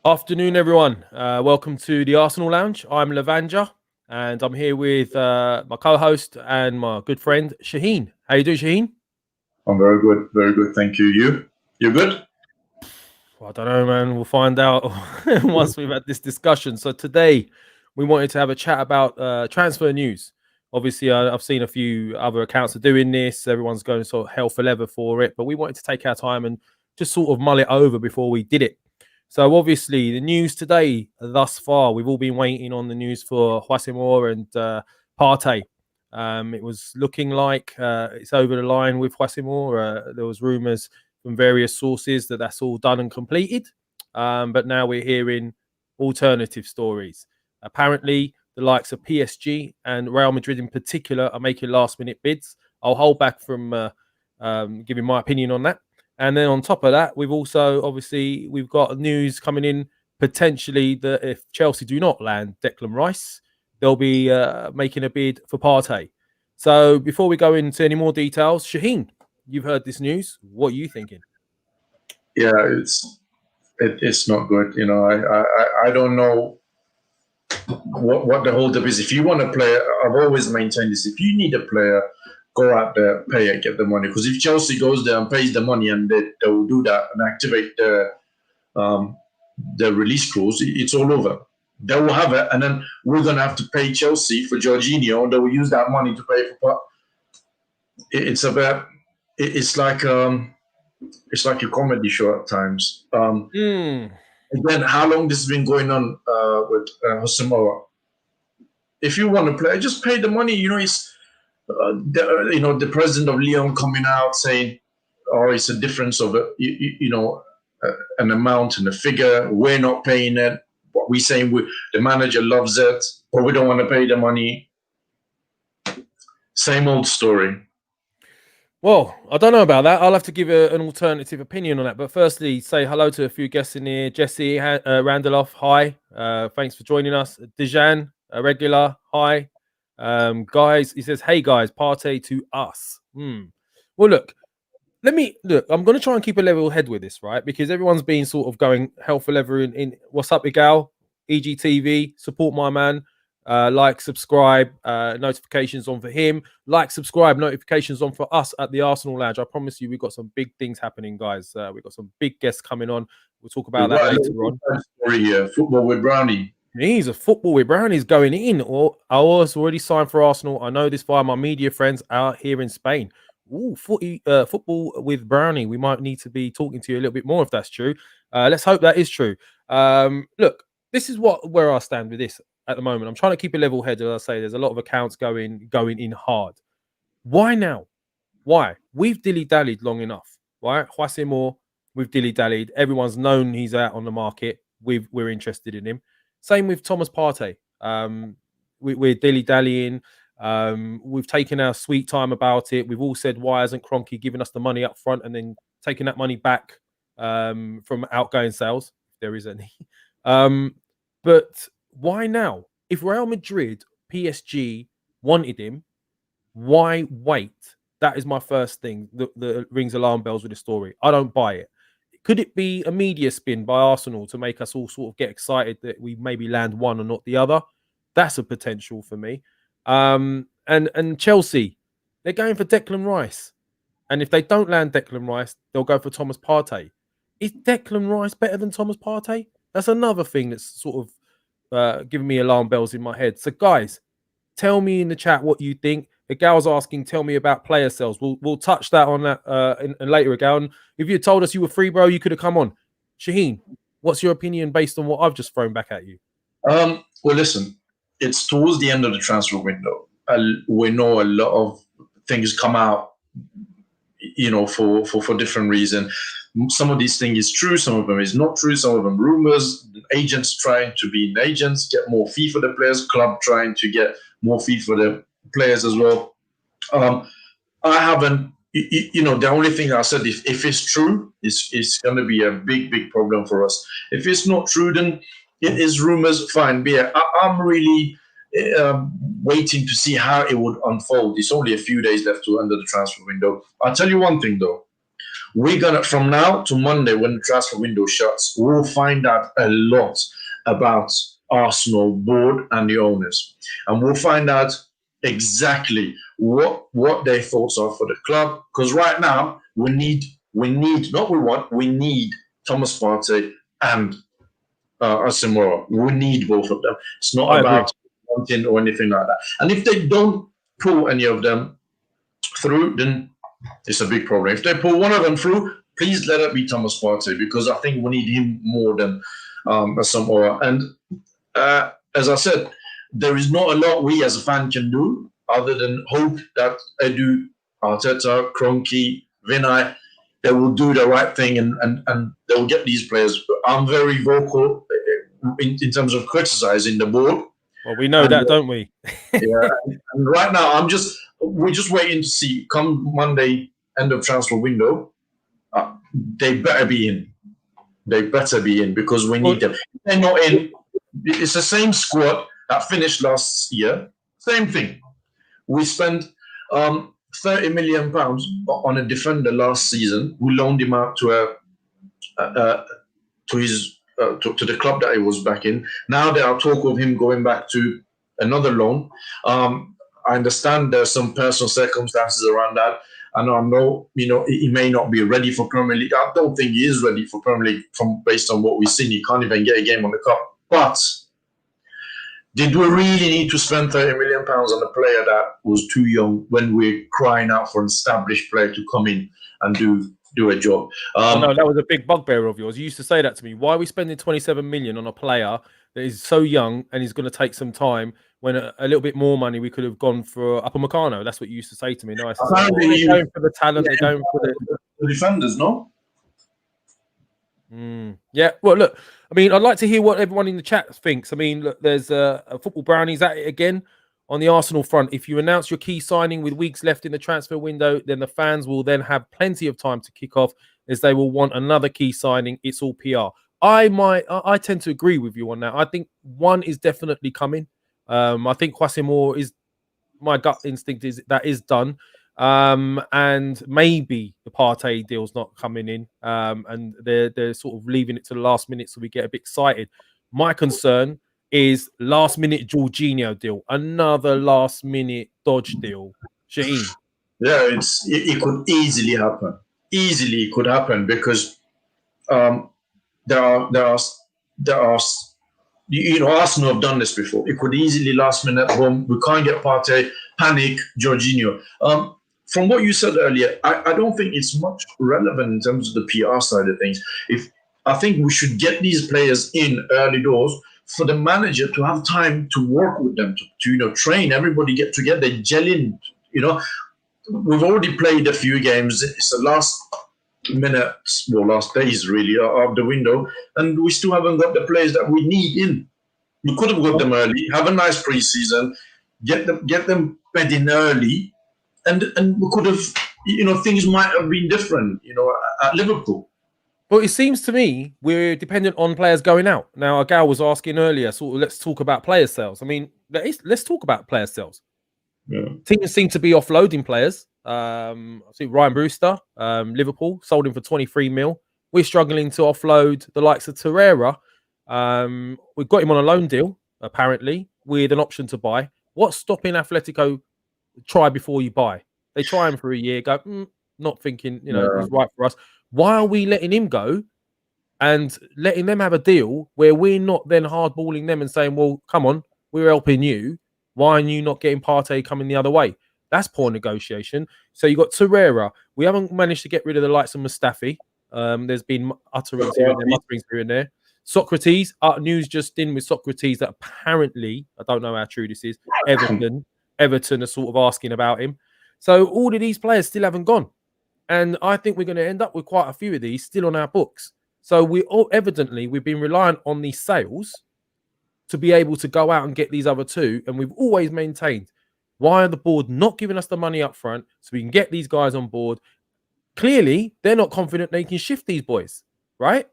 Afternoon, everyone. Welcome to the Arsenal Lounge. I'm Lavanja, and I'm here with my co-host and my good friend Shaheen. How you doing, Shaheen? I'm very good, very good. Thank you. You good? Well, I don't know, man. We'll find out once we've had this discussion. So today, we wanted to have a chat about transfer news. Obviously, I've seen a few other accounts are doing this. Everyone's going sort of hell for leather for it, but we wanted to take our time and just sort of mull it over before we did it. So obviously, the news today, thus far, we've all been waiting on the news for Hijacked and Partey. It was looking like it's over the line with Hijacked. There was rumours from various sources that that's all done and completed, but now we're hearing alternative stories. Apparently, the likes of PSG and Real Madrid in particular are making last-minute bids. I'll hold back from giving my opinion on that. And then on top of that, we've got news coming in potentially that if Chelsea do not land Declan Rice, they'll be making a bid for Partey. So before we go into any more details, Shaheen, you've heard this news. What are you thinking? Yeah, it's not good. I don't know what the holdup is. If you want a player, I've always maintained this. If you need a player, go out there, pay it, get the money. Because if Chelsea goes there and pays the money and they will do that and activate um, the release clause, it's all over. They will have it, and then we're gonna have to pay Chelsea for Jorginho, and they will use that money to pay for. It's about. It's like a comedy show at times. Mm. Again, how long this has been going on with Hosamoa? If you want to play, just pay the money. It's the president of Lyon coming out saying, "Oh, it's a difference of an amount and a figure. We're not paying it. What we saying, the manager loves it, but we don't want to pay the money." Same old story. Well, I don't know about that. I'll have to give an alternative opinion on that. But firstly, say hello to a few guests in here. Jesse Randolph, hi. Thanks for joining us. Dejan, a regular, hi. Guys, he says, hey guys, Partey to us. Well, look, I'm going to try and keep a level head with this, right? Because everyone's been sort of going hell for leather in what's up, Igal, EGTV, support my man. Like, subscribe, notifications on for him. Like, subscribe, notifications on for us at the Arsenal Lounge. I promise you, we've got some big things happening, guys. We've got some big guests coming on. We'll talk about We've that got a later little on. story here. Football with Brownie. He's a football with Brownie's going in. Or I was already signed for Arsenal. I know this via my media friends out here in Spain. Ooh, football with Brownie. We might need to be talking to you a little bit more if that's true. Let's hope that is true. Look, this is where I stand with this at the moment. I'm trying to keep a level head. As I say, there's a lot of accounts going in hard. Why now? Why? We've dilly-dallied long enough, right? Huasimor, we've dilly-dallied. Everyone's known he's out on the market. We're interested in him. Same with Thomas Partey. We're dilly-dallying. We've taken our sweet time about it. We've all said, why hasn't Kroenke given us the money up front and then taking that money back from outgoing sales, if there is any? But why now? If Real Madrid, PSG wanted him, why wait? That is my first thing that rings alarm bells with the story. I don't buy it. Could it be a media spin by Arsenal to make us all sort of get excited that we maybe land one and not the other? That's a potential for me. And Chelsea, they're going for Declan Rice. And if they don't land Declan Rice, they'll go for Thomas Partey. Is Declan Rice better than Thomas Partey? That's another thing that's sort of giving me alarm bells in my head. So, guys, tell me in the chat what you think. The gal's asking, tell me about player sales. We'll touch that on that in later, Gal. And if you had told us you were free, bro, you could have come on. Shaheen, what's your opinion based on what I've just thrown back at you? Well, listen, it's towards the end of the transfer window. We know a lot of things come out, for different reasons. Some of these things is true, some of them is not true, some of them rumors. Agents trying to be agents, get more fee for the players. Club trying to get more fee for the players as well. I haven't. The only thing I said, if it's true, it's going to be a big problem for us. If it's not true, then it is rumors. Fine, I'm really waiting to see how it would unfold. It's only a few days left to under the transfer window. I'll tell you one thing though. We're gonna, from now to Monday when the transfer window shuts, we'll find out a lot about Arsenal board and the owners, and we'll find out exactly what their thoughts are for the club. Because right now we need we need Thomas Partey and Asamoah. We need both of them. It's not I agree. about wanting or anything like that. And if they don't pull any of them through, then it's a big problem. If they pull one of them through, please let it be Thomas Partey, because I think we need him more than Asamoah. And as I said, there is not a lot we as a fan can do other than hope that Edu, Arteta, Kroenke, Vinay, they will do the right thing and they will get these players. I'm very vocal in terms of criticizing the board. Well, we know that, don't we? Yeah. And right now, we're just waiting to see. Come Monday, end of transfer window, they better be in. They better be in, because we need them. If they're not in, it's the same squad that finished last year. Same thing. We spent £30 million on a defender last season. We loaned him out to the club that he was back in. Now there are talk of him going back to another loan. I understand there's some personal circumstances around that. And I know, he may not be ready for Premier League. I don't think he is ready for Premier League based on what we've seen. He can't even get a game on the cup. But did we really need to spend £30 million on a player that was too young when we're crying out for an established player to come in and do a job? No, that was a big bugbear of yours. You used to say that to me. Why are we spending 27 million on a player that is so young and is going to take some time, when a little bit more money we could have gone for Upamecano? That's what you used to say to me. No, I said, they're going for the talent. They're going for the defenders, no? Yeah. Well, look, I mean, I'd like to hear what everyone in the chat thinks. I mean, look, there's a Football Brownies at it again on the Arsenal front. If you announce your key signing with weeks left in the transfer window, then the fans will then have plenty of time to kick off, as they will want another key signing. It's all PR. I tend to agree with you on that. I think one is definitely coming. I think Kwasi Moore is, my gut instinct is that is done. And maybe the Partey deal's not coming in. And they're sort of leaving it to the last minute, so we get a bit excited. My concern is last minute Jorginho deal, another last minute dodge deal. Shaheen. Yeah, it could easily happen. Easily it could happen, because there are Arsenal have done this before. It could easily last minute, boom, we can't get Partey, panic, Jorginho. From what you said earlier, I don't think it's much relevant in terms of the PR side of things. I think we should get these players in early doors for the manager to have time to work with them, to train, everybody get together, gel in. We've already played a few games. It's the last minutes, last days really, of the window, and we still haven't got the players that we need in. We could have got them early, have a nice pre-season, get them fed in early, and we could have, things might have been different, at Liverpool. Well, it seems to me we're dependent on players going out. Now, Agal was asking earlier, so let's talk about player sales. I mean, let's talk about player sales. Yeah. Teams seem to be offloading players. I see Ryan Brewster, Liverpool, sold him for 23 mil. We're struggling to offload the likes of Torreira. We've got him on a loan deal, apparently, with an option to buy. What's stopping Atletico try before you buy? They try him for a year, go, not thinking, he's right for us. Why are we letting him go and letting them have a deal where we're not then hardballing them and saying, well, come on, we're helping you. Why are you not getting Partey coming the other way? That's poor negotiation. So you got Torreira. We haven't managed to get rid of the likes of Mustafi. There's been mutterings here and there. Socrates, news just in with Socrates that apparently, I don't know how true this is, Everton are sort of asking about him. So all of these players still haven't gone. And I think we're going to end up with quite a few of these still on our books. So we've been reliant on these sales to be able to go out and get these other two. And we've always maintained, why are the board not giving us the money up front so we can get these guys on board? Clearly, they're not confident they can shift these boys, right?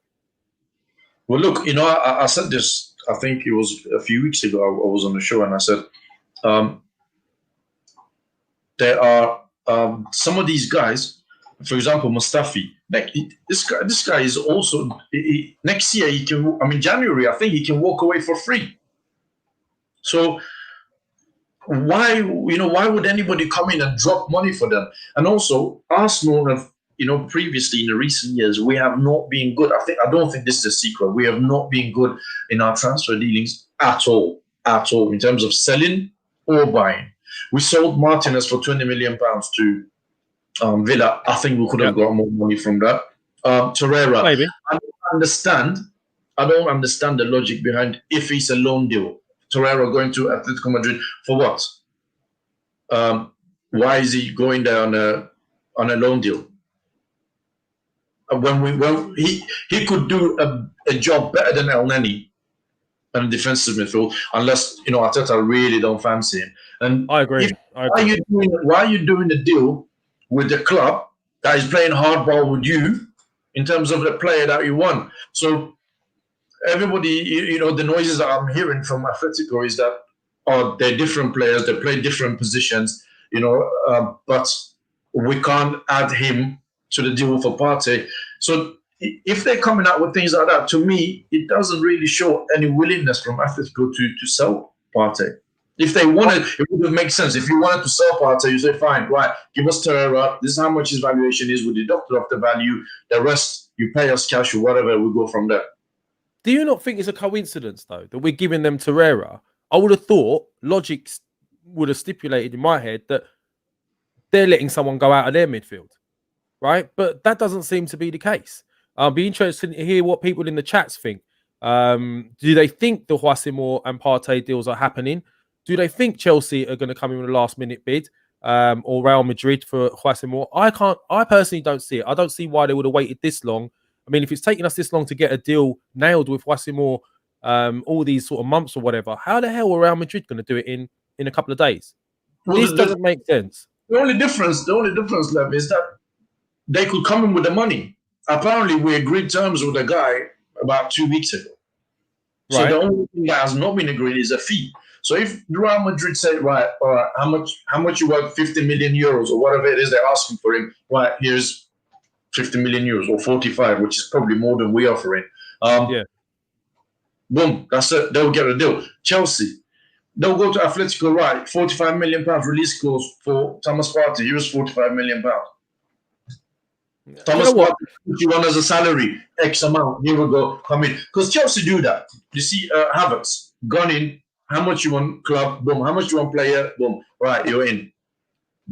Well, look, I said this, I think it was a few weeks ago, I was on the show and I said, there are some of these guys, for example, Mustafi, Like this guy is also next year he can. I mean, January I think he can walk away for free. So why would anybody come in and drop money for them? And also Arsenal have previously in the recent years we have not been good. I don't think this is a secret. We have not been good in our transfer dealings at all in terms of selling or buying. We sold Martinez for £20 million to Villa. I think we could have got more money from that. Torreira, Maybe. I don't understand the logic behind if it's a loan deal. Torreira going to Atletico Madrid for what? Why is he going there on a loan deal? When he could do a job better than El Neni and defensive midfield, unless Arteta really don't fancy him. And I agree. Why are you doing the deal with the club that is playing hardball with you in terms of the player that you want? So everybody, the noises that I'm hearing from Atletico is that they're different players, they play different positions, but we can't add him to the deal for Partey. So if they're coming out with things like that, to me, it doesn't really show any willingness from Atletico to sell Partey. If they wanted, it would make sense. If you wanted to sell Partey, you say, fine, right, give us Torreira. This is how much his valuation is. We deduct it off the value. The rest, you pay us cash or whatever. We go from there. Do you not think it's a coincidence, though, that we're giving them Torreira? I would have thought logic would have stipulated in my head that they're letting someone go out of their midfield, right? But that doesn't seem to be the case. I'll be interested to hear what people in the chats think. Do they think the Hijacked and Partey deals are happening? Do they think Chelsea are going to come in with a last-minute bid or Real Madrid for Hijacked? I personally don't see it. I don't see why they would have waited this long. I mean, if it's taking us this long to get a deal nailed with Hijacked all these sort of months or whatever, how the hell are Real Madrid going to do it in a couple of days? Well, this doesn't make sense. The only difference, Lev, is that they could come in with the money. Apparently, we agreed terms with the guy about 2 weeks ago. So the only thing that has not been agreed is a fee. So if Real Madrid say, right, all right, how much you want, 50 million euros or whatever it is they're asking for him, right, here's 50 million euros or 45, which is probably more than we offering. Boom, that's it. They'll get a deal. Chelsea, they'll go to Atletico, right, £45 million release clause for Thomas Partey. Here's £45 million. Thomas Partey, you want as a salary, X amount. Here we go, come in. Because Chelsea do that. You see, Havertz, gone in. How much you want club? Boom. How much you want player? Boom. Right, you're in.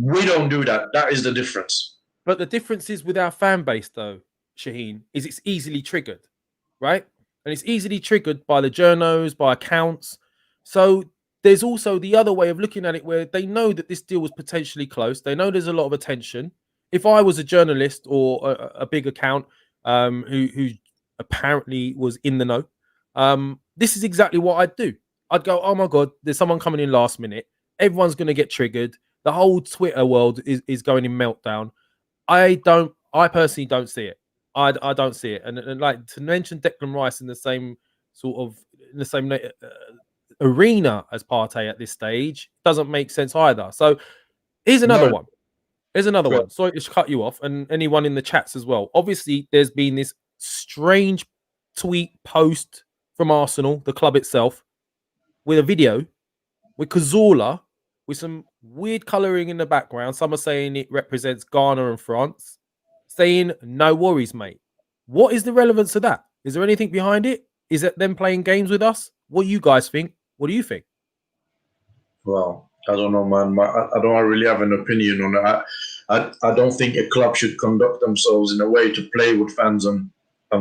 We don't do that. That is the difference. But the difference is with our fan base, though, Shaheen, is it's easily triggered, right? And it's easily triggered by the journos, by accounts. So there's also the other way of looking at it where they know that this deal was potentially close. They know there's a lot of attention. If I was a journalist or a big account who apparently was in the know, this is exactly what I'd do. I'd go, oh my God, there's someone coming in last minute. Everyone's going to get triggered. The whole Twitter world is going in meltdown. I personally don't see it. I don't see it. And like to mention Declan Rice in the same arena as Partey at this stage doesn't make sense either. So here's another one. Here's another one. Sorry to cut you off, and anyone in the chats as well. Obviously, there's been this strange tweet post from Arsenal, the club itself, with a video with Cazorla with some weird colouring in the background. Some are saying it represents Ghana and France, saying, no worries, mate. What is the relevance of that? Is there anything behind it? Is it them playing games with us? What do you guys think? What do you think? Well, I don't know, man. I don't really have an opinion on that. I don't think a club should conduct themselves in a way to play with fans on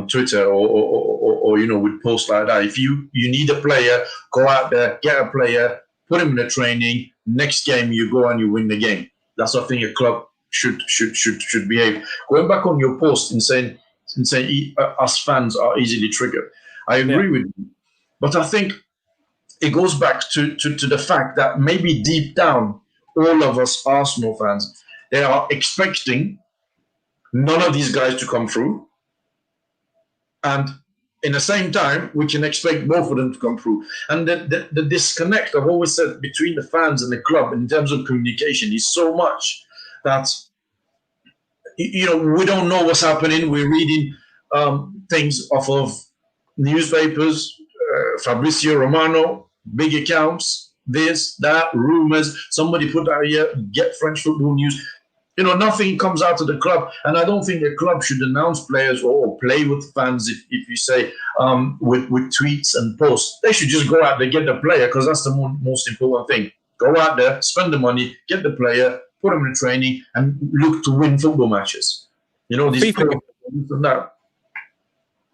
Twitter or with posts like that. If you need a player, go out there, get a player, put him in the training. Next game, you go and you win the game. That's what I think a club should behave. Going back on your post and saying us fans are easily triggered. I agree with you, but I think it goes back to the fact that maybe deep down, all of us Arsenal fans, they are expecting none of these guys to come through. And in the same time, we can expect both of them to come through. And the disconnect, I've always said, between the fans and the club in terms of communication is so much that we don't know what's happening. We're reading things off of newspapers, Fabrizio Romano, big accounts, this, that, rumors. Somebody put out here, get French football news. Nothing comes out of the club. And I don't think a club should announce players or play with fans, if you say, with tweets and posts. They should just go out there, get the player, because that's the most important thing. Go out there, spend the money, get the player, put them in training, and look to win football matches. These FIFA, that.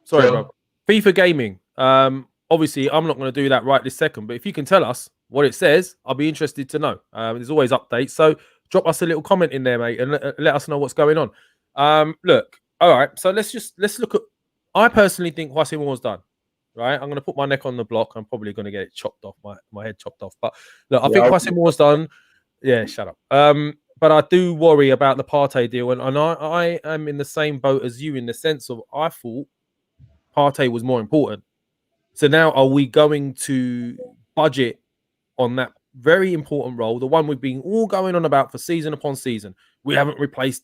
Sorry, bro. FIFA gaming. Obviously, I'm not going to do that right this second, but if you can tell us what it says, I'll be interested to know. There's always updates, so drop us a little comment in there, mate, and let us know what's going on. Look, all right. So let's look at. I personally think Hwasi was done. Right, I'm going to put my neck on the block. I'm probably going to get it chopped off, my head chopped off. But look, I think Hwasi was done. Yeah, shut up. But I do worry about the Partey deal, and I am in the same boat as you in the sense of I thought Partey was more important. So now are we going to budget on that very important role, the one we've been all going on about for season upon season? We haven't replaced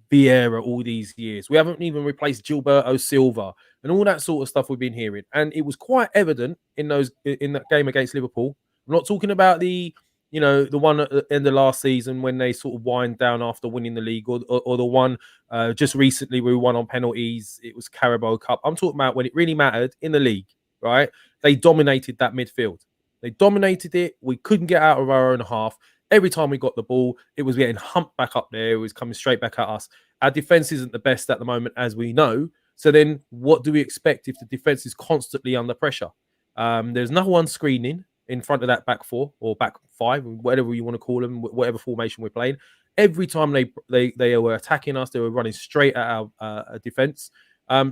Vieira all these years. We haven't even replaced Gilberto Silva and all that sort of stuff we've been hearing. And it was quite evident in that game against Liverpool. I'm not talking about the one at the end of last season when they sort of wind down after winning the league, or the one just recently we won on penalties. It was Carabao Cup. I'm talking about when it really mattered in the league, right? They dominated that midfield. They dominated it. We couldn't get out of our own half. Every time we got the ball, it was getting humped back up there. It was coming straight back at us. Our defense isn't the best at the moment, as we know. So then what do we expect if the defense is constantly under pressure? There's no one screening in front of that back four or back five, whatever you want to call them, whatever formation we're playing. Every time they were attacking us, they were running straight at our defense.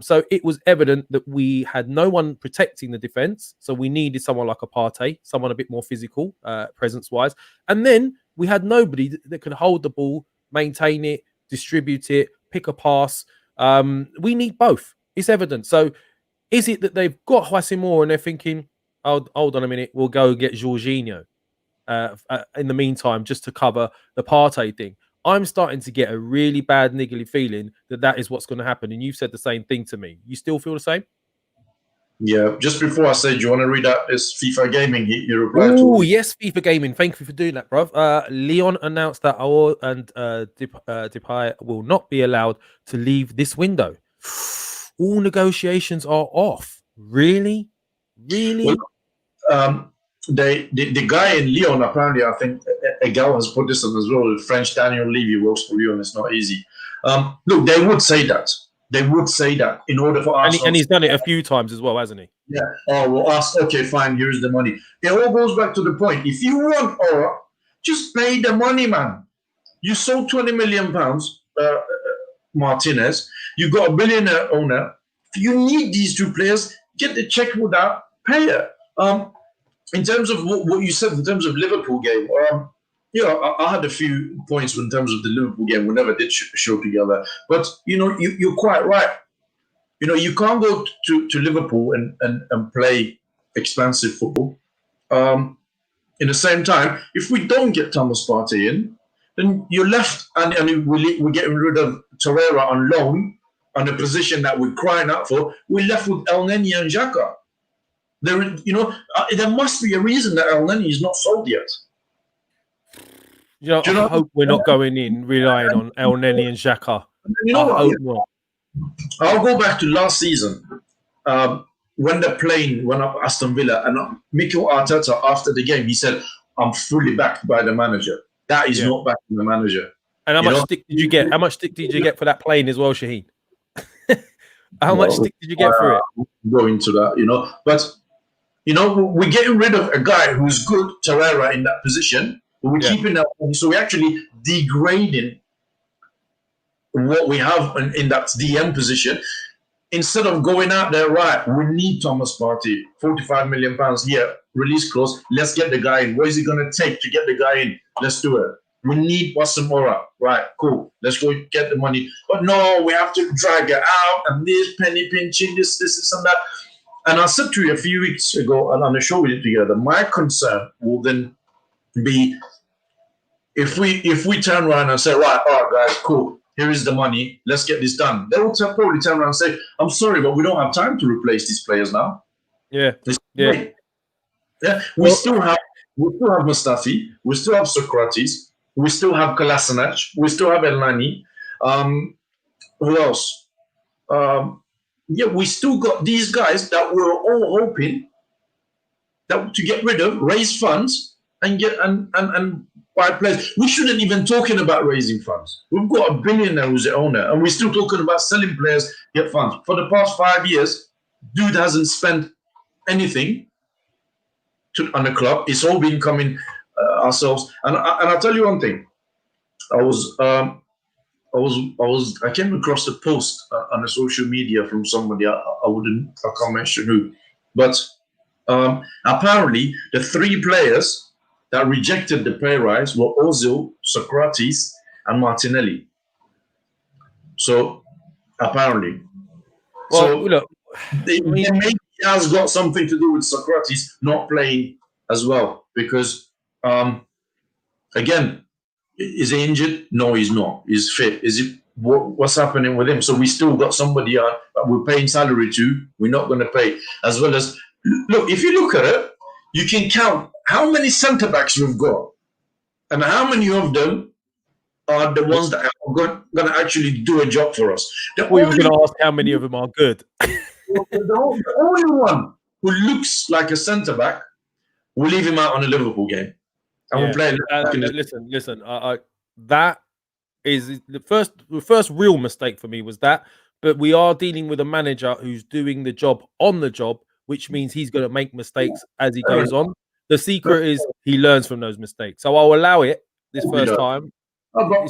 So it was evident that we had no one protecting the defense. So we needed someone like a Partey, someone a bit more physical, presence-wise. And then we had nobody that could hold the ball, maintain it, distribute it, pick a pass. We need both. It's evident. So is it that they've got Hwasi and they're thinking, hold on a minute, we'll go get Jorginho in the meantime just to cover the Partey thing? I'm starting to get a really bad niggly feeling that is what's going to happen. And you've said the same thing to me. You still feel the same? Yeah. Just before I said, you want to read out this FIFA gaming? You replied to. Oh, yes, FIFA gaming. Thank you for doing that, bruv. Leon announced that Aouar and Depay will not be allowed to leave this window. All negotiations are off. Really? Really? Well, the guy in Lyon, apparently, I think a gal has put this on as well. The French Daniel Levy works for Lyon. It's not easy. Look, they would say that. They would say that in order for us. And he's done it a few times as well, hasn't he? Yeah. Oh, we'll ask, okay, fine, here's the money. It all goes back to the point. If you want Aouar, just pay the money, man. You sold £20 million, Martinez. You got a billionaire owner. If you need these two players, get the check without payer. In terms of what you said, in terms of Liverpool game, I had a few points in terms of the Liverpool game. We never did show together. But, you're quite right. You can't go to Liverpool and play expensive football. In the same time, if we don't get Thomas Partey in, then you're left, and we're getting rid of Torreira on loan, on a position that we're crying out for. We're left with El Neni and Xhaka. There must be a reason that El Neni is not sold yet. I hope we're not going in relying on El Neni and Xhaka. I hope not. I'll go back to last season when the plane went up Aston Villa, and Mikel Arteta, after the game, he said, "I'm fully backed by the manager." That is not backing the manager. And how much stick did you get? How much stick did you get for that plane as well, Shaheen? How much stick did you get for it? Go into that, but. We're getting rid of a guy who's good, Torreira, in that position. But we're keeping that. So we're actually degrading what we have in that DM position. Instead of going out there, right, we need Thomas Partey, £45 million here, release clause. Let's get the guy in. What is it going to take to get the guy in? Let's do it. We need Hwasi. Right, cool. Let's go get the money. But no, we have to drag it out, and this penny pinching, this, and that. And I said to you a few weeks ago, and on the show we did together, my concern will then be if we turn around and say, right, all right, guys, cool, Here is the money. Let's get this done. They will probably turn around and say, I'm sorry, but we don't have time to replace these players now. Yeah. It's Yeah. great. Yeah. Well, We still have Mustafi. We still have Socrates. We still have Kolasinac. We still have Elneny. Who else? Yeah, we still got these guys that we're all hoping that to get rid of, raise funds, and get and buy players. We shouldn't even talking about raising funds. We've got a billionaire who's the owner, and we're still talking about selling players, get funds. For the past 5 years, dude hasn't spent anything on the club. It's all been coming ourselves. And I'll tell you one thing. I came across a post on the social media from somebody. I can't mention who, but apparently the 3 players that rejected the pay rise were Ozil, Socrates, and Martinelli. So apparently, look, maybe it has got something to do with Socrates not playing as well because, again, is he injured? No, he's not. He's fit. Is it? What's happening with him? So we still got somebody that we're paying salary to. We're not going to pay. As well as, look, if you look at it, you can count how many centre backs we've got, and how many of them are the ones that are going to actually do a job for us. We were going to ask how many of them are good. The only one who looks like a centre back, we'll leave him out on a Liverpool game. And we'll play. Listen. That is the first real mistake for me was that. But we are dealing with a manager who's doing the job on the job, which means he's going to make mistakes as he goes on. The secret is he learns from those mistakes. So I'll allow it this first time. I'm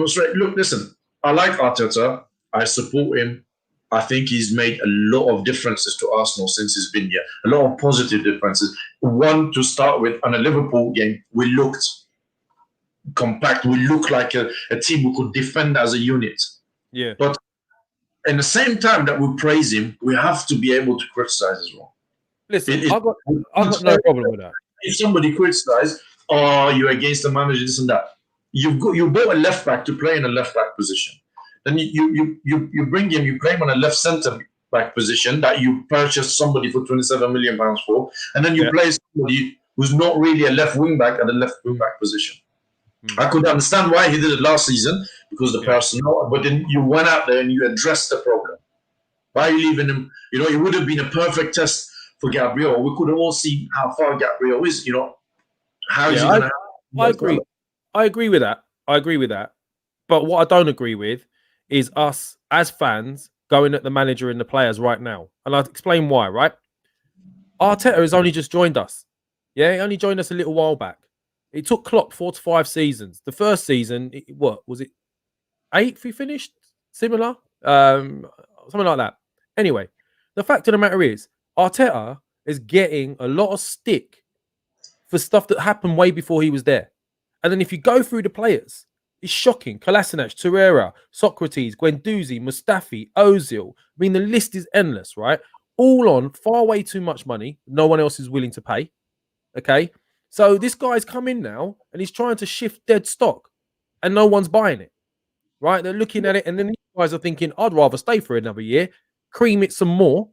straight. Look, listen. I like Arteta. I support him. I think he's made a lot of differences to Arsenal since he's been here. A lot of positive differences. One, to start with, on a Liverpool game, we looked compact. We looked like a team who could defend as a unit. Yeah. But in the same time that we praise him, we have to be able to criticize as well. Listen, I've got no problem with that. If somebody criticizes, you're against the manager, this and that. You bought a left back to play in a left back position. Then you bring him, you play him on a left centre back position that you purchased somebody for £27 million for, and then you play somebody who's not really a left wing back at the left wing back position. I could understand why he did it last season because the personnel, but then you went out there and you addressed the problem. Why are you leaving him? It would have been a perfect test for Gabriel. We could have all seen how far Gabriel is. How is he going to? I agree. I agree with that. But what I don't agree with is us as fans going at the manager and the players right now. And I'll explain why, right? Arteta has only just joined us. Yeah, he only joined us a little while back. It took Klopp 4 to 5 seasons. The first season, what was it? 8th he finished? Similar? Something like that. Anyway, the fact of the matter is, Arteta is getting a lot of stick for stuff that happened way before he was there. And then if you go through the players, it's shocking. Kolasinac, Torreira, Socrates, Guendouzi, Mustafi, Ozil. I mean, the list is endless, right? All on far way too much money. No one else is willing to pay. Okay? So this guy's come in now and he's trying to shift dead stock and no one's buying it, right? They're looking at it and then these guys are thinking, I'd rather stay for another year, cream it some more,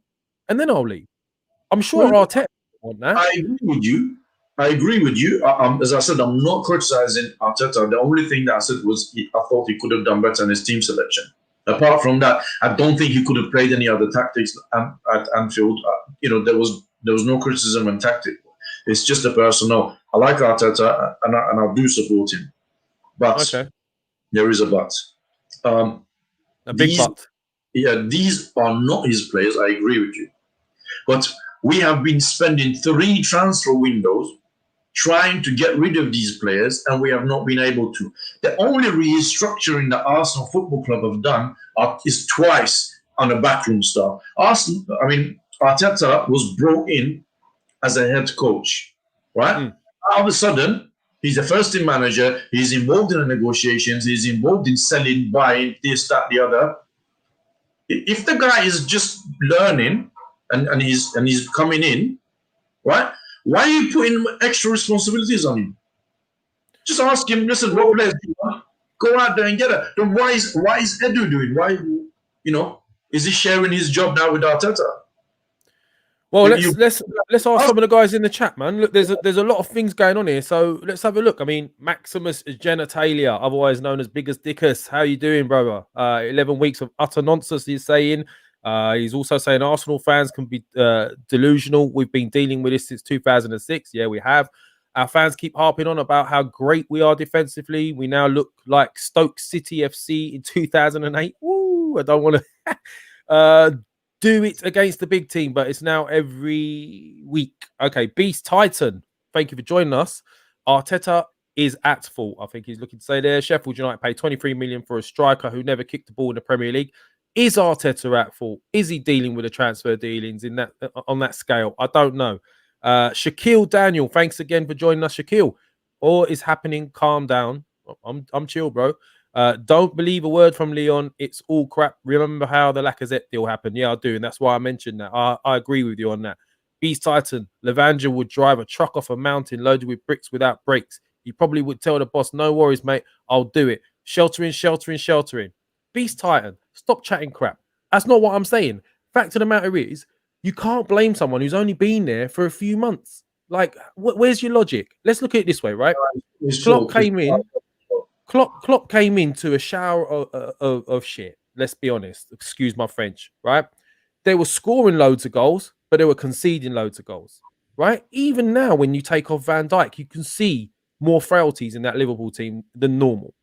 and then I'll leave. I'm sure Arteta want that. I agree with you. As I said, I'm not criticizing Arteta. The only thing that I said was I thought he could have done better in his team selection. Apart from that, I don't think he could have played any other tactics at Anfield. There was no criticism and tactic. It's just a personnel. I like Arteta and I do support him. But there is a but. A big but. Yeah, these are not his players. I agree with you. But we have been spending 3 transfer windows trying to get rid of these players, and we have not been able to. The only restructuring that Arsenal Football Club have done is twice on a backroom staff. Arteta was brought in as a head coach, right? All of a sudden, he's a first-team manager. He's involved in the negotiations. He's involved in selling, buying, this, that, the other. If the guy is just learning and he's coming in, right? Why are you putting extra responsibilities on him? Just ask him, listen, what players do you want? Go out there and get it. Then why is Edu doing? Why, is he sharing his job now with Arteta? Well, let's ask some of the guys in the chat, man. Look, there's a lot of things going on here, so let's have a look. I mean, Maximus Genitalia, otherwise known as Biggest Dickus, how you doing, brother? 11 weeks of utter nonsense, he's saying. He's also saying Arsenal fans can be delusional. We've been dealing with this since 2006. Yeah, we have. Our fans keep harping on about how great we are defensively. We now look like Stoke City FC in 2008. Woo! I don't want to do it against the big team, but it's now every week. Okay, Beast Titan, thank you for joining us. Arteta is at fault. I think he's looking to say there. Sheffield United paid 23 million for a striker who never kicked the ball in the Premier League. Is Arteta at fault? Is he dealing with the transfer dealings in that on that scale? I don't know. Shaquille Daniel, thanks again for joining us, Shaquille. All is happening. Calm down. I'm chill, bro. Don't believe a word from Leon. It's all crap. Remember how the Lacazette deal happened? Yeah, I do, and that's why I mentioned that. I agree with you on that. Beast Titan, Lavanja would drive a truck off a mountain loaded with bricks without brakes. He probably would tell the boss, "No worries, mate. I'll do it." Sheltering, sheltering, sheltering. Beast Titan, stop chatting crap. That's not what I'm saying. Fact of the matter is, you can't blame someone who's only been there for a few months. Like, where's your logic? Let's look at it this way, right? Klopp came in. Klopp came into a shower of shit. Let's be honest. Excuse my French, right? They were scoring loads of goals, but they were conceding loads of goals, right? Even now, when you take off Van Dijk, you can see more frailties in that Liverpool team than normal.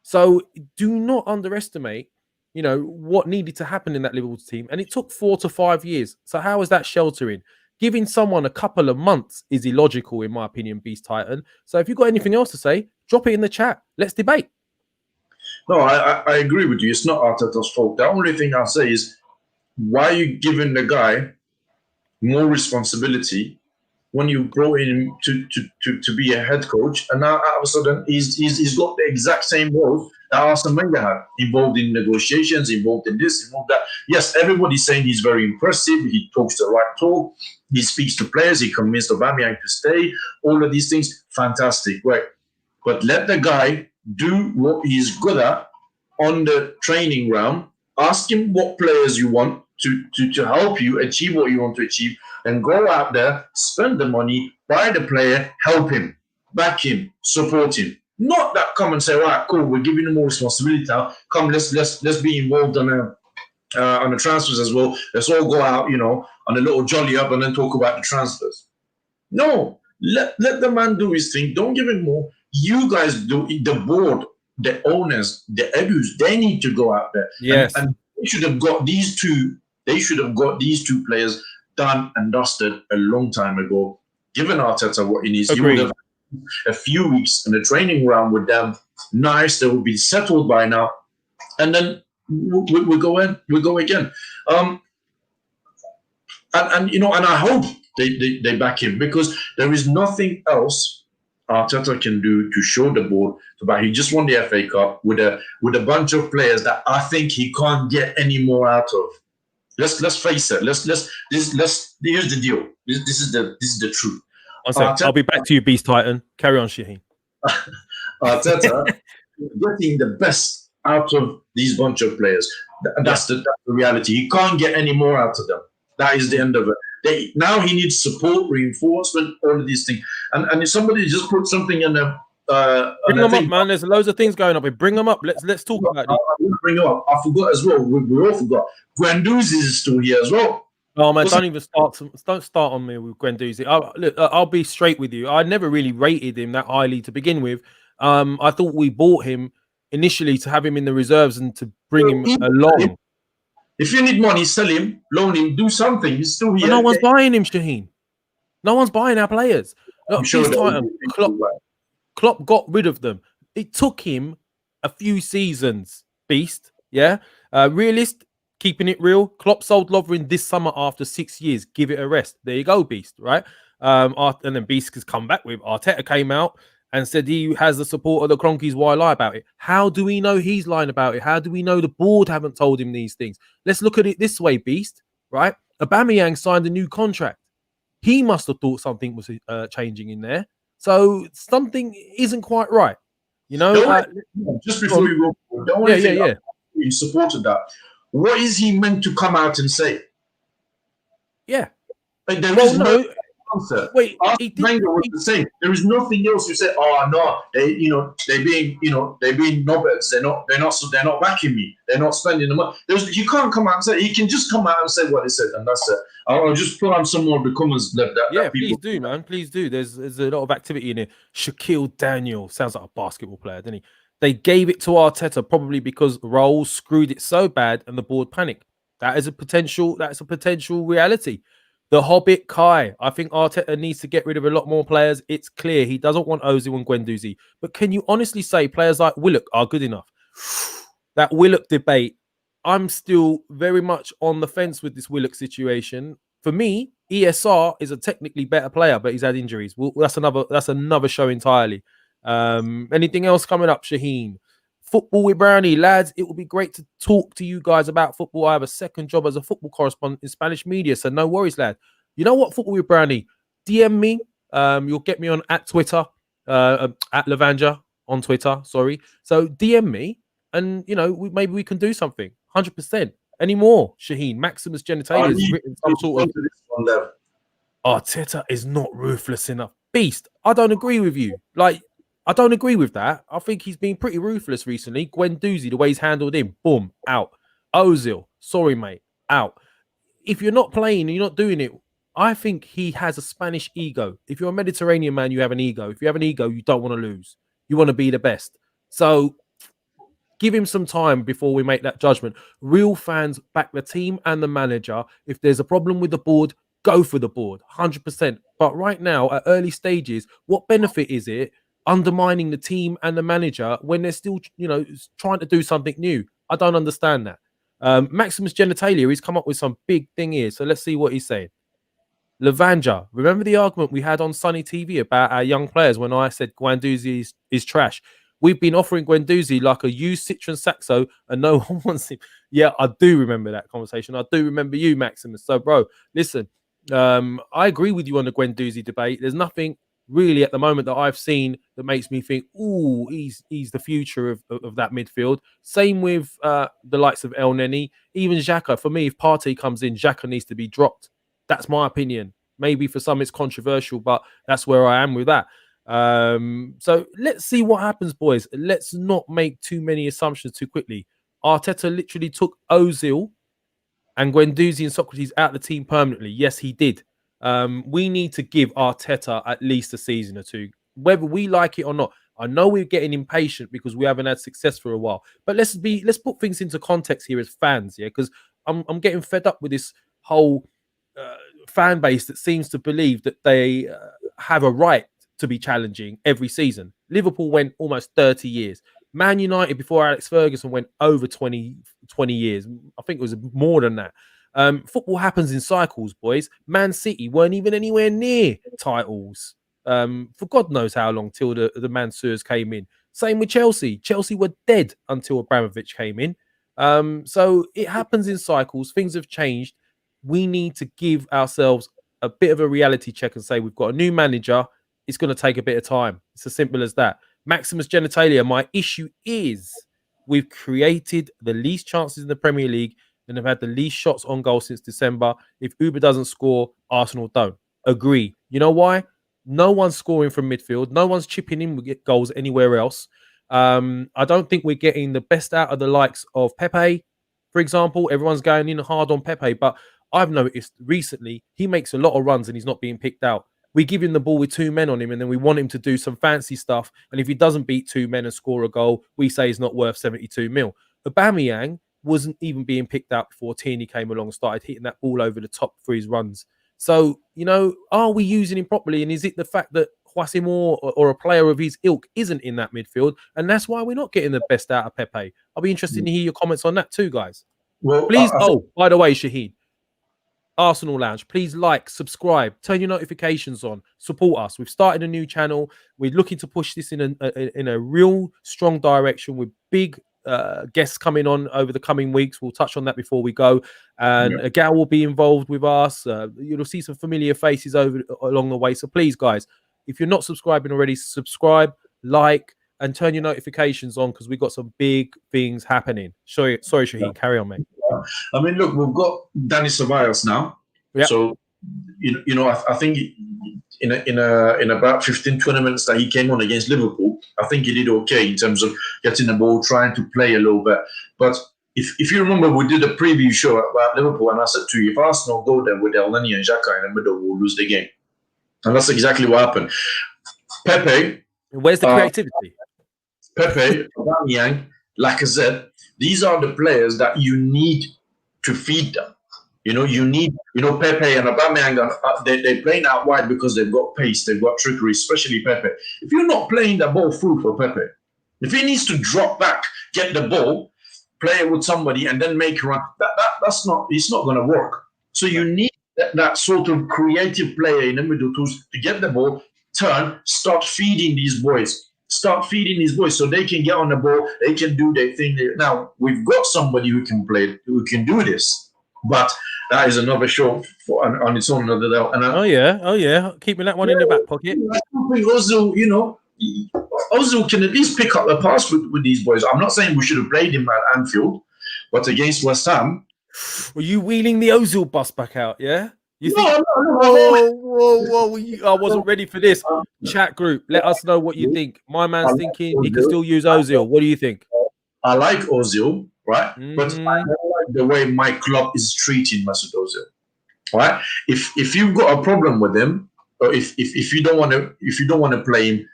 So do not underestimate, what needed to happen in that Liverpool team. And it took 4 to 5 years. So how is that sheltering? Giving someone a couple of months is illogical, in my opinion, Beast Titan. So if you've got anything else to say, drop it in the chat. Let's debate. No, I agree with you. It's not Arteta's fault. The only thing I'll say is, why are you giving the guy more responsibility when you brought him to be a head coach, and now all of a sudden he's got the exact same role that Arsene Wenger had, involved in negotiations, involved in this, involved that. Yes, everybody's saying he's very impressive. He talks the right talk. He speaks to players. He convinced Aubameyang to stay. All of these things, fantastic, right? But let the guy do what he's good at on the training ground. Ask him what players you want to help you achieve what you want to achieve, and go out there, spend the money, buy the player, help him, back him, support him. Not that come and say, right, cool, we're giving him more responsibility now. Come, let's be involved on the transfers as well. Let's all go out, on a little jolly up and then talk about the transfers. No, let the man do his thing. Don't give him more. You guys do it. The board, the owners, the edus, they need to go out there. Yes. And they should have got these two. They should have got these two players done and dusted a long time ago. Given Arteta what he needs, he would have a few weeks in the training ground with them. Nice, they will be settled by now, and then we go in. We go again. And I hope they back him, because there is nothing else Arteta can do to show the board he just won the FA Cup with a bunch of players that I think he can't get any more out of. Let's face it. Here's the deal. This is the truth. I'll be back to you, Beast Titan. Carry on, Shaheen. Arteta getting the best out of these bunch of players. That's the reality. He can't get any more out of them. That is the end of it. Now he needs support, reinforcement, all of these things. And if somebody just put something in the bring them up, man. There's loads of things going up. Bring them up. Let's talk about it. Bring them up. I forgot as well. We all forgot. Guendouzi is still here as well. Oh man, don't start on me with Guendouzi. I'll be straight with you. I never really rated him that highly to begin with. I thought we bought him initially to have him in the reserves and to bring him along. If you need money, sell him, loan him, do something. He's still here. But no one's buying him, Shaheen. No one's buying our players. I'm sure Klopp got rid of them. It took him a few seasons, Beast. Yeah. Realist, keeping it real. Klopp sold Lovren this summer after 6 years. Give it a rest. There you go, Beast, right? And then Beast has come back with Arteta came out and said he has the support of the Cronkies. Why lie about it? How do we know he's lying about it? How do we know the board haven't told him these things? Let's look at it this way, Beast, right? Aubameyang signed a new contract. He must have thought something was changing in there. So something isn't quite right. You know, just before you go, the only thing yeah. you supported that. What is he meant to come out and say? Yeah. Like, there Well, is no no. answer. Wait, Arsene he did. Wenger was the same. There is nothing else you say. Oh no, they're being knobheads. They're not backing me. They're not spending the money. You can't come out and say. He can just come out and say what he said, and that's it. I'll just put on some more of the comments that Please people. do, man. Please do. There's a lot of activity in it. Shaquille Daniel sounds like a basketball player, doesn't he? They gave it to Arteta probably because Raul screwed it so bad and the board panicked. That's a potential reality. The Hobbit Kai. I think Arteta needs to get rid of a lot more players. It's clear he doesn't want Ozil and Guendouzi. But can you honestly say players like Willock are good enough? That Willock debate, I'm still very much on the fence with this Willock situation. For me, ESR is a technically better player, but he's had injuries. Well, that's another show entirely. Anything else coming up, Shaheen? Football with Brownie, lads. It would be great to talk to you guys about football. I have a second job as a football correspondent in Spanish media, so no worries, lad. You know what? Football with Brownie. DM me. You'll get me on at Twitter, at Lavanja on Twitter. Sorry. So DM me, and maybe we can do something. 100%. Any more, Shaheen? Maximus Genitalia has written some sort of. Arteta is not ruthless enough. Beast, I don't agree with you. I don't agree with that. I think he's been pretty ruthless recently. Guendouzi, the way he's handled him, boom, out. Ozil, sorry, mate, out. If you're not playing and you're not doing it, I think he has a Spanish ego. If you're a Mediterranean man, you have an ego. If you have an ego, you don't want to lose. You want to be the best. So give him some time before we make that judgment. Real fans back the team and the manager. If there's a problem with the board, go for the board, 100%. But right now, at early stages, what benefit is it undermining the team and the manager when they're still, trying to do something new? I don't understand that. Maximus Genitalia, he's come up with some big thing here. So let's see what he's saying. Lavanja, remember the argument we had on Sunny TV about our young players when I said Guendouzi is trash? We've been offering Guendouzi like a used Citroen Saxo and no one wants him. Yeah, I do remember that conversation. I do remember you, Maximus. So, bro, listen, I agree with you on the Guendouzi debate. There's nothing really at the moment that I've seen that makes me think, ooh, he's the future of that midfield. Same with the likes of El Neni, even Xhaka. For me, if Partey comes in, Xhaka needs to be dropped. That's my opinion. Maybe for some it's controversial, but that's where I am with that. So let's see what happens, boys. Let's not make too many assumptions too quickly. Arteta literally took Ozil and Guendouzi and Socrates out of the team permanently. Yes, he did. We need to give Arteta at least a season or two, whether we like it or not. I know we're getting impatient because we haven't had success for a while, but let's put things into context here as fans, yeah, because I'm getting fed up with this whole fan base that seems to believe that they have a right to be challenging every season. Liverpool went almost 30 years. Man United before Alex Ferguson went over 20 years. I think it was more than that. Football happens in cycles, boys. Man City weren't even anywhere near titles for God knows how long till the Mansours came in. Same with Chelsea. Chelsea were dead until Abramovich came in. So it happens in cycles. Things have changed. We need to give ourselves a bit of a reality check and say we've got a new manager. It's going to take a bit of time. It's as simple as that. Maximus Genitalia, my issue is we've created the least chances in the Premier League and have had the least shots on goal since December. If Uber doesn't score, Arsenal don't. Agree. You know why? No one's scoring from midfield. No one's chipping in with goals anywhere else. I don't think we're getting the best out of the likes of Pepe, for example. Everyone's going in hard on Pepe, but I've noticed recently he makes a lot of runs and he's not being picked out. We give him the ball with two men on him and then we want him to do some fancy stuff. And if he doesn't beat two men and score a goal, we say he's not worth 72 mil. Aubameyang wasn't even being picked out before Tierney came along and started hitting that ball over the top for his runs. So, are we using him properly? And is it the fact that Joachim or a player of his ilk isn't in that midfield? And that's why we're not getting the best out of Pepe. I'll be interested to hear your comments on that too, guys. Well, please. By the way, Shaheen, Arsenal Lounge, please like, subscribe, turn your notifications on, support us. We've started a new channel. We're looking to push this in a real strong direction with big guests coming on over the coming weeks. We'll touch on that before we go. And a gal will be involved with us. You'll see some familiar faces along the way. So please, guys, if you're not subscribing already, subscribe, like, and turn your notifications on because we got some big things happening. Sorry, Shaheen, carry on, mate. I mean, look, we've got Danny Ceballos now. Yep. So, I think in about 15, 20 minutes that he came on against Liverpool, I think he did okay in terms of getting the ball, trying to play a little bit. But if you remember, we did a preview show about Liverpool, and I said to you, if Arsenal go there with Elneny and Xhaka in the middle, we'll lose the game. And that's exactly what happened. Pepe. Where's the creativity? Pepe, Aubameyang, Lacazette, these are the players that you need to feed them. You need, Pepe and Aubameyang, they're playing out wide because they've got pace, they've got trickery, especially Pepe. If you're not playing the ball through for Pepe, if he needs to drop back, get the ball, play it with somebody, and then make a run, it's not going to work. So you need that sort of creative player in the middle to get the ball, turn, start feeding these boys. So they can get on the ball, they can do their thing. Now, we've got somebody who can play, who can do this. But that is another show on its own. Oh yeah, keeping that one in the back pocket. I think Ozil can at least pick up the pass with these boys. I'm not saying we should have played him at Anfield, but against West Ham. Were you wheeling the Ozil bus back out? Yeah. No. Whoa! I wasn't ready for this. Chat group, let us know what you think. My man's thinking he can still use Ozil. What do you think? I like Ozil, right? But I don't like the way my club is treating Mesut Ozil, right? If you've got a problem with him, or if you don't want to play him,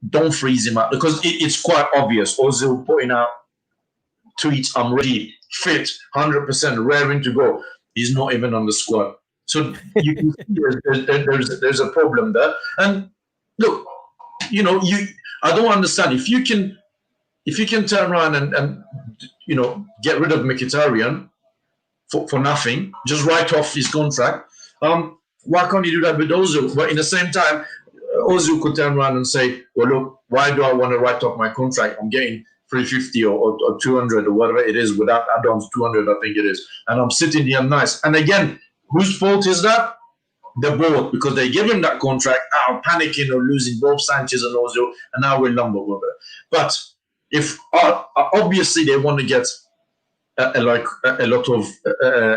don't freeze him out, because it's quite obvious. Ozil putting out tweets, "I'm ready, fit, 100%, raring to go." He's not even on the squad. So you can see there's a problem there. And look, I don't understand if you can turn around and get rid of Mkhitaryan for nothing, just write off his contract. Why can't you do that with Ozil? But in the same time, Ozil could turn around and say, "Well, look, why do I want to write off my contract? I'm getting 350 or 200 or whatever it is without add-ons, 200, I think it is, and I'm sitting here nice." And again, whose fault is that? The board, because they give him that contract out of panicking or losing both Sanchez and Ozil, and now we're lumbered with it. But if obviously they want to get a lot of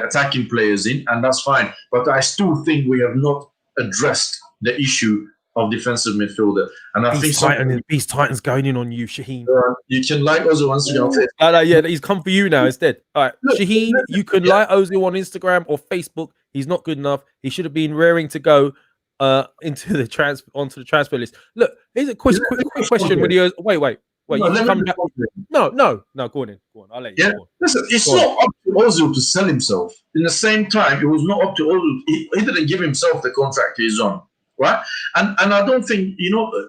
attacking players in, and that's fine. But I still think we have not addressed the issue of defensive midfielder. And I think Beast Titans going in on you, Shaheen. You can like Ozil on Instagram. Yeah, he's come for you now instead. All right, Shaheen, you can like Ozil on Instagram or Facebook. He's not good enough. He should have been raring to go onto the transfer list. Look, here's a quick question. Wait. You come back. No. Go on. I'll let you. Yeah. Listen, it's not up to Ozil to sell himself. In the same time, it was not up to Ozil. He didn't give himself the contract he's on, right? And I don't think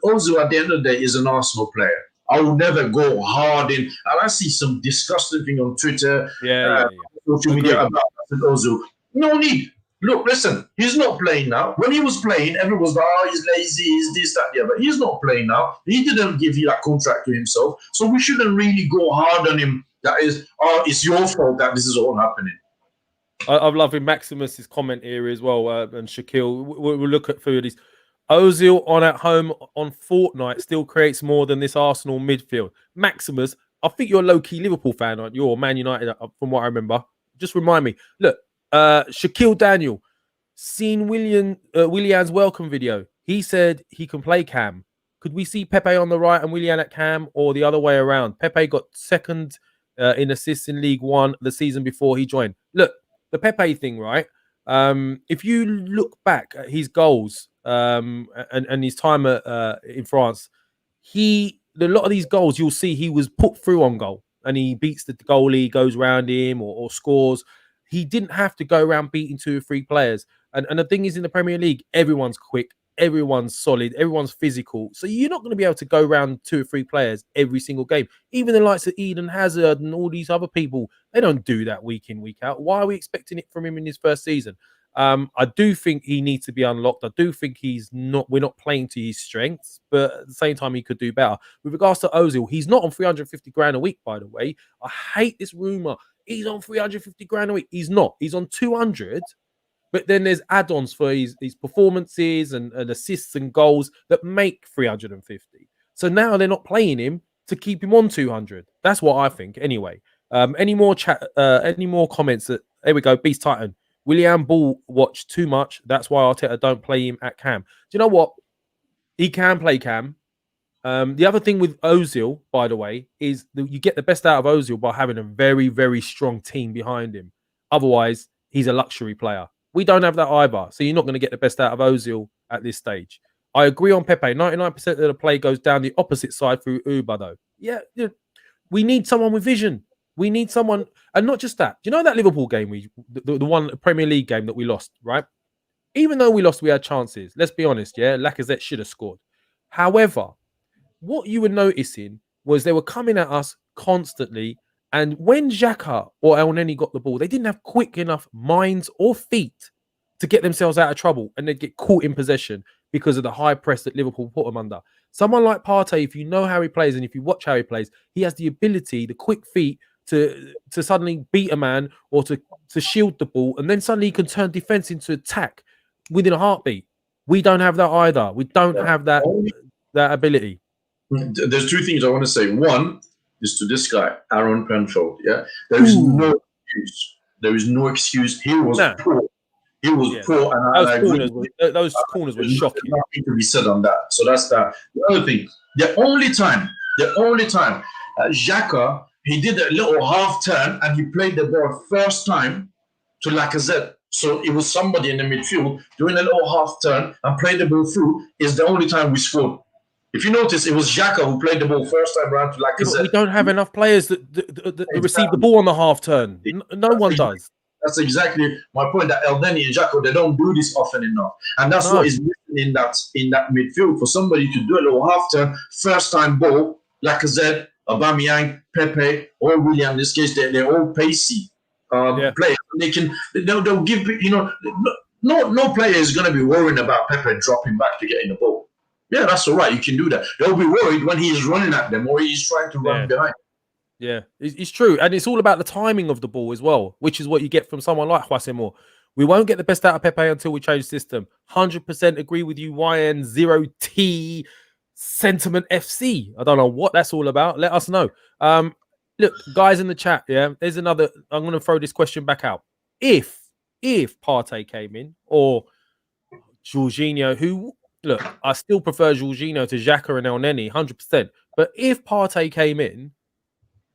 Ozil at the end of the day is an Arsenal player. I will never go hard in. And I see some disgusting thing on Twitter, social media about Ozil. No need. Look, listen, he's not playing now. When he was playing, everyone was like, "Oh, he's lazy, he's this, that, the other." He's not playing now. He didn't give you that contract to himself. So we shouldn't really go hard on him. That is, it's your fault that this is all happening. I'm loving Maximus's comment here as well, and Shaquille. We'll look at through these. Ozil on at home on Fortnite still creates more than this Arsenal midfield. Maximus, I think you're a low-key Liverpool fan, aren't you? Or Man United, from what I remember. Just remind me. Look. Shaquille Daniel seen Willian's welcome video. He said he can play Cam. Could we see Pepe on the right and Willian at Cam, or the other way around? Pepe got second in assists in League One the season before he joined. Look, the Pepe thing, right? If you look back at his goals and his time in France, a lot of these goals you'll see he was put through on goal, and he beats the goalie, goes around him or scores. He didn't have to go around beating 2 or 3 players. And the thing is, in the Premier League, everyone's quick, everyone's solid, everyone's physical. So you're not going to be able to go around 2 or 3 players every single game. Even the likes of Eden Hazard and all these other people, they don't do that week in, week out. Why are we expecting it from him in his first season? I do think he needs to be unlocked. I do think we're not playing to his strengths, but at the same time, he could do better. With regards to Ozil, he's not on 350 grand a week, by the way. I hate this rumor. He's on 350 grand a week. He's not. He's on 200, but then there's add-ons for his performances and assists and goals that make 350. So now they're not playing him. to keep him on 200. That's what I think. Anyway, any more chat? Any more comments? There we go. Beast Titan. William Ball watched too much. That's why Arteta don't play him at cam. Do you know what? He can play cam. The other thing with Ozil, by the way, is that you get the best out of Ozil by having a very, very strong team behind him. Otherwise, he's a luxury player. We don't have that either. So you're not going to get the best out of Ozil at this stage. I agree on Pepe. 99% of the play goes down the opposite side through Uber, though. Yeah, we need someone with vision. We need someone, and not just that. Do you know that Liverpool game, the one Premier League game that we lost, right? Even though we lost, we had chances. Let's be honest, yeah? Lacazette should have scored. However, what you were noticing was they were coming at us constantly. And when Xhaka or El Neni got the ball, they didn't have quick enough minds or feet to get themselves out of trouble, and they'd get caught in possession because of the high press that Liverpool put them under. Someone like Partey, if you know how he plays and if you watch how he plays, he has the ability, the quick feet to suddenly beat a man or to shield the ball, and then suddenly he can turn defense into attack within a heartbeat. We don't have that either. We don't have that ability. There's two things I want to say. One is to this guy, Aaron Penfold. Yeah, there is no excuse. There is no excuse. He was poor. He was poor, and those corners were shocking. Nothing to be said on that. So that's that. The other thing, the only time, Xhaka, he did a little half turn and he played the ball first time to Lacazette. So it was somebody in the midfield doing a little half turn and played the ball through. Is the only time we scored. If you notice, it was Xhaka who played the ball first time around to Lacazette. Yeah, we don't have enough players that receive the ball on the half turn. No one does. That's exactly my point. That El Neni and Xhaka, they don't do this often enough, and that's what is missing in that midfield for somebody to do a little half turn, first time ball. Lacazette, Aubameyang, Pepe, or William. In this case, they're all pacey players. They'll give no player is going to be worrying about Pepe dropping back to get in the ball. Yeah, that's all right. You can do that. They'll be worried when he's running at them or he's trying to run behind. Yeah, it's true. And it's all about the timing of the ball as well, which is what you get from someone like Huasemor. We won't get the best out of Pepe until we change the system. 100% agree with you, YN0T Sentiment FC. I don't know what that's all about. Let us know. Look, guys in the chat, there's another. I'm going to throw this question back out. If Partey came in or Jorginho, who... Look, I still prefer Jorginho to Xhaka and El Neni, 100%. But if Partey came in,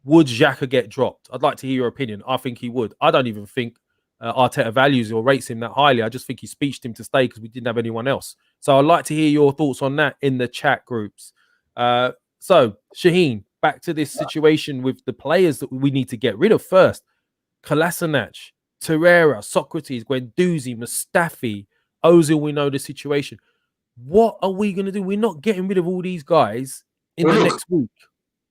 would Xhaka get dropped? I'd like to hear your opinion. I think he would. I don't even think Arteta values or rates him that highly. I just think he speeched him to stay because we didn't have anyone else. So I'd like to hear your thoughts on that in the chat groups. So, Shaheen, back to this situation with the players that we need to get rid of first. Kolasinac, Torreira, Socrates, Guendouzi, Mustafi, Ozil, we know the situation. What are we going to do? We're not getting rid of all these guys in the next week.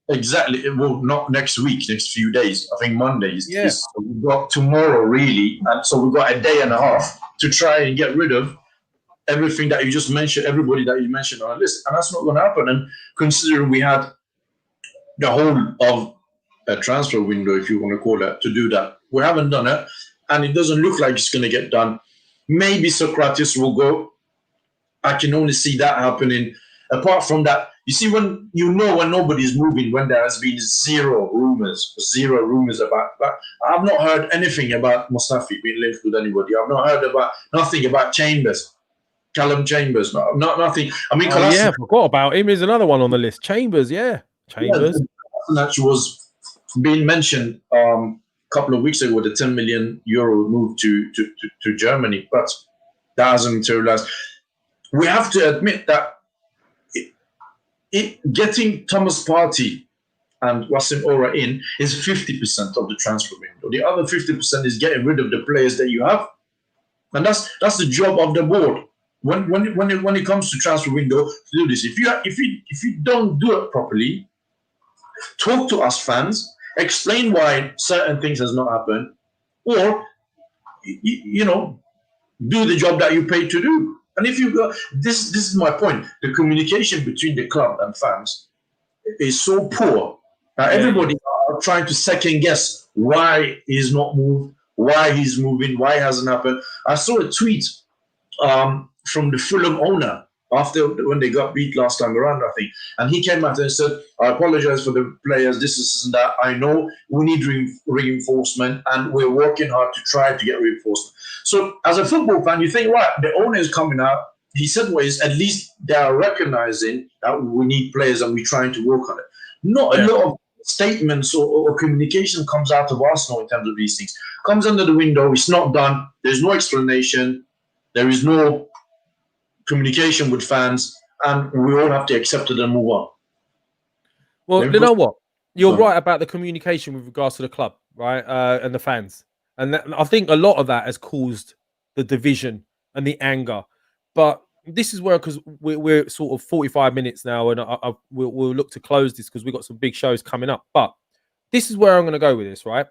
Exactly. Well, not next week, next few days. I think Mondays. Yeah. We've got tomorrow, really. And so we've got a day and a half to try and get rid of everything that you just mentioned, everybody that you mentioned on the list. And that's not going to happen. And considering we had the whole of a transfer window, if you want to call it, to do that, we haven't done it. And it doesn't look like it's going to get done. Maybe Socrates will go. I can only see that happening. Apart from that, you see, when nobody's moving, when there has been zero rumors about that. I've not heard anything about Mustafi being linked with anybody. I've not heard nothing about Chambers, Callum Chambers. Nothing. I mean, I forgot about him. Is another one on the list. Chambers. Chambers was being mentioned a couple of weeks ago with a 10 million euro move to Germany, but that hasn't materialized. We have to admit that getting Thomas Partey and Wassim Ora in is 50% of the transfer window. The other 50% is getting rid of the players that you have, and that's the job of the board. When it comes to transfer window, to do this. If you don't do it properly, talk to us fans, explain why certain things has not happened, or do the job that you paid to do. And if you go, this is my point. The communication between the club and fans is so poor. Everybody are trying to second guess why he's not moved, why he's moving, why it hasn't happened. I saw a tweet from the Fulham owner after when they got beat last time around, I think. And he came out and said, I apologize for the players, this and that. I know we need reinforcement and we're working hard to try to get reinforcement. So as a football fan, you think, right, the owner is coming out. He said, well, at least they are recognizing that we need players and we're trying to work on it. Not a lot of statements or communication comes out of Arsenal in terms of these things. Comes under the window, it's not done, there's no explanation, there is no communication with fans, and we all have to accept it and move on. Well, you know what? You're right about the communication with regards to the club, right, and the fans, and I think a lot of that has caused the division and the anger. But this is where, because we're sort of 45 minutes now, and we'll look to close this because we've got some big shows coming up. But this is where I'm going to go with this, right?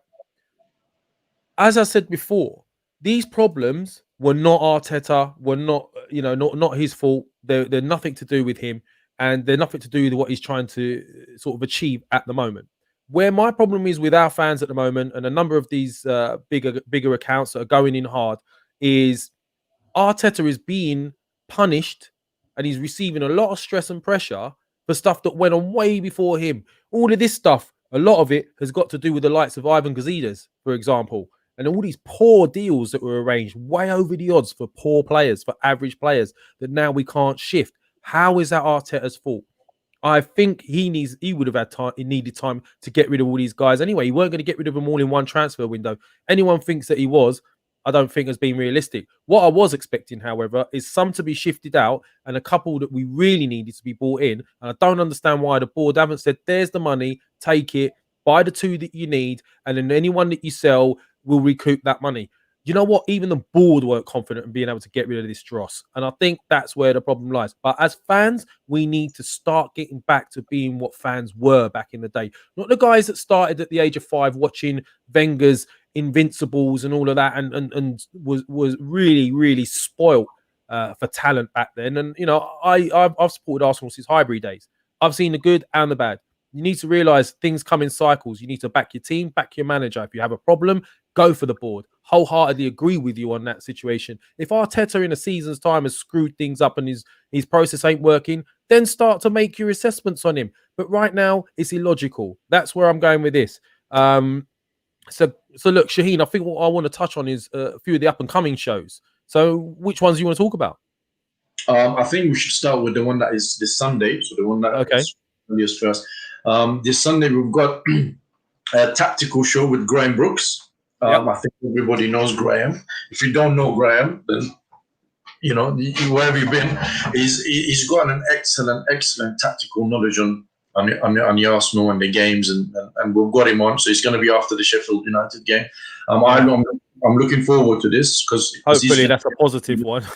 As I said before, these problems were not Arteta, were not, not his fault. They're nothing to do with him, and they're nothing to do with what he's trying to sort of achieve at the moment. Where my problem is with our fans at the moment, and a number of these bigger accounts that are going in hard, is Arteta is being punished, and he's receiving a lot of stress and pressure for stuff that went on way before him. All of this stuff, a lot of it has got to do with the likes of Ivan Gazidis, for example. And all these poor deals that were arranged way over the odds for poor players, for average players, that now we can't shift. How is that Arteta's fault? I think he would have had time. He needed time to get rid of all these guys anyway. He weren't going to get rid of them all in one transfer window. Anyone thinks that he was, I don't think has been realistic. What I was expecting, however, is some to be shifted out and a couple that we really needed to be brought in. And I don't understand why the board haven't said, there's the money, take it, buy the two that you need, and then anyone that you sell will recoup that money. You know what? Even the board weren't confident in being able to get rid of this dross. And I think that's where the problem lies. But as fans, we need to start getting back to being what fans were back in the day. Not the guys that started at the age of 5 watching Wenger's Invincibles and all of that and was really, really spoilt for talent back then. And, I've supported Arsenal since Highbury days. I've seen the good and the bad. You need to realize things come in cycles. You need to back your team, back your manager. If you have a problem, go for the board. Wholeheartedly agree with you on that situation. If Arteta in a season's time has screwed things up and his process ain't working, then start to make your assessments on him. But right now, it's illogical. That's where I'm going with this. So look, Shaheen, I think what I want to touch on is a few of the up-and-coming shows. So which ones do you want to talk about? I think we should start with the one that is this Sunday. So the one that is first. This Sunday, we've got a tactical show with Graham Brooks. I think everybody knows Graham. If you don't know Graham, then, wherever you've been, he's got an excellent tactical knowledge on the Arsenal and the games, and we've got him on. So he's going to be after the Sheffield United game. I'm looking forward to this because hopefully that's a positive one.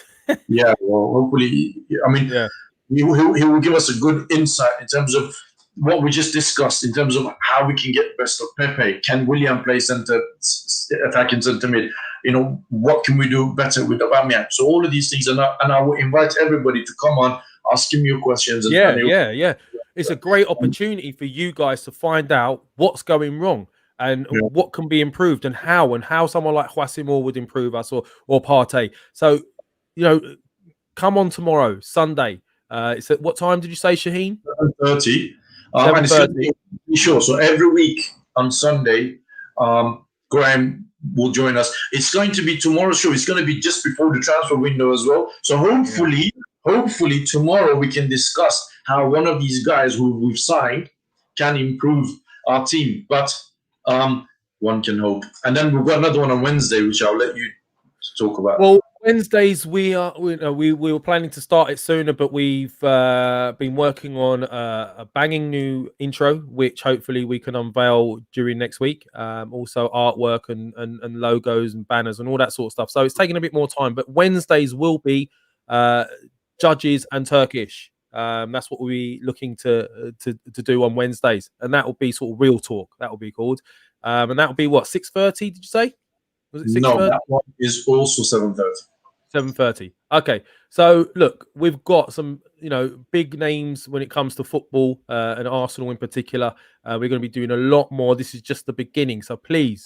Yeah, well, hopefully, he will give us a good insight in terms of what we just discussed, in terms of how we can get best of Pepe. Can William play attacking centre mid? What can we do better with Aubameyang? So all of these things, and I will invite everybody to come on, ask him your questions. It's a great opportunity for you guys to find out what's going wrong and what can be improved and how someone like Hwassimor would improve us or Partey. So, come on tomorrow, Sunday. It's at what time did you say, Shaheen? 7:30. 7:30. Sure. So every week on Sunday, Graham will join us. It's going to be tomorrow's show. It's going to be just before the transfer window as well. So hopefully tomorrow we can discuss how one of these guys who we've signed can improve our team. But one can hope. And then we've got another one on Wednesday, which I'll let you talk about. Well, Wednesdays we were planning to start it sooner, but we've been working on a banging new intro, which hopefully we can unveil during next week. Also artwork and logos and banners and all that sort of stuff. So it's taking a bit more time, but Wednesdays will be judges and Turkish. That's what we're looking to do on Wednesdays, and that will be sort of real talk. That will be called, and that will be what 6:30. Did you say? Was it 6:30? No, that one is also 7:30. 7:30. Okay. So look, we've got some, big names when it comes to football and Arsenal in particular. We're going to be doing a lot more. This is just the beginning. So please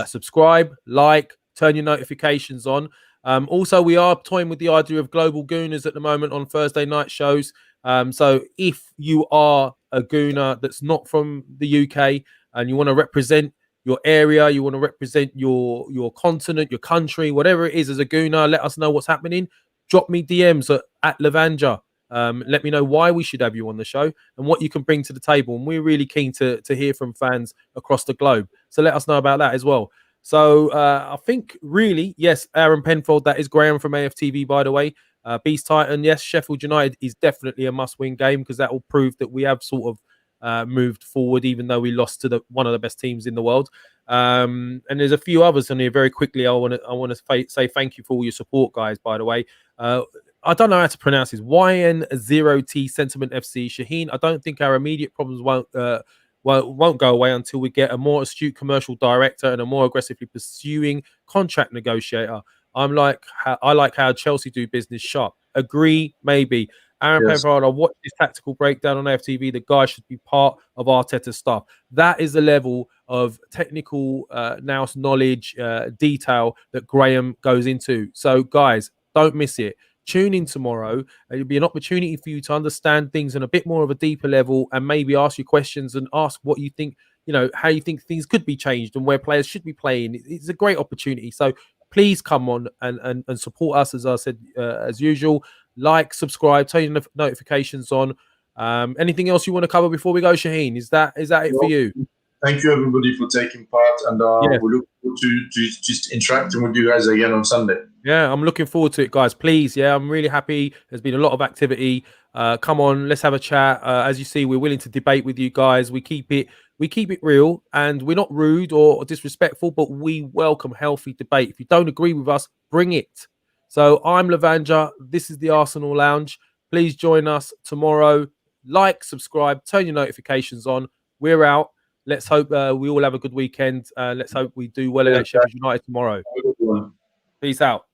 subscribe, like, turn your notifications on. Also, we are toying with the idea of global gooners at the moment on Thursday night shows. So if you are a gooner that's not from the UK and you want to represent your area, you want to represent your continent, your country, whatever it is as a gooner, let us know what's happening. Drop me DMs at Lavanja. Let me know why we should have you on the show and what you can bring to the table. And we're really keen to hear from fans across the globe. So let us know about that as well. So I think really, yes, Aaron Penfold, that is Graham from AFTV, by the way. Beast Titan, yes, Sheffield United is definitely a must-win game because that will prove that we have sort of moved forward, even though we lost to one of the best teams in the world. And there's a few others on here. Very quickly, I want to say thank you for all your support, guys. By the way, I don't know how to pronounce this. YN0T Sentiment FC Shaheen. I don't think our immediate problems won't go away until we get a more astute commercial director and a more aggressively pursuing contract negotiator. I like how Chelsea do business sharp. Agree, maybe. Aaron Penfold, I watched this tactical breakdown on FTV. The guy should be part of Arteta's staff. That is the level of technical knowledge, detail that Graham goes into. So, guys, don't miss it. Tune in tomorrow. It'll be an opportunity for you to understand things on a bit more of a deeper level and maybe ask you questions and ask what you think, how you think things could be changed and where players should be playing. It's a great opportunity. So please come on and support us, as I said, as usual. Like, subscribe, turn your notifications on. Anything else you want to cover before we go, Shaheen? Is that it for you? Thank you, everybody, for taking part, and we look forward to just interacting with you guys again on Sunday. Yeah, I'm looking forward to it, guys. Please, yeah, I'm really happy. There's been a lot of activity. Come on, let's have a chat. As you see, we're willing to debate with you guys. We keep it real, and we're not rude or disrespectful, but we welcome healthy debate. If you don't agree with us, bring it. So I'm Lavanja. This is the Arsenal Lounge. Please join us tomorrow. Like, subscribe, turn your notifications on. We're out. Let's hope we all have a good weekend. Let's hope we do well against Sheffield United tomorrow. Peace out.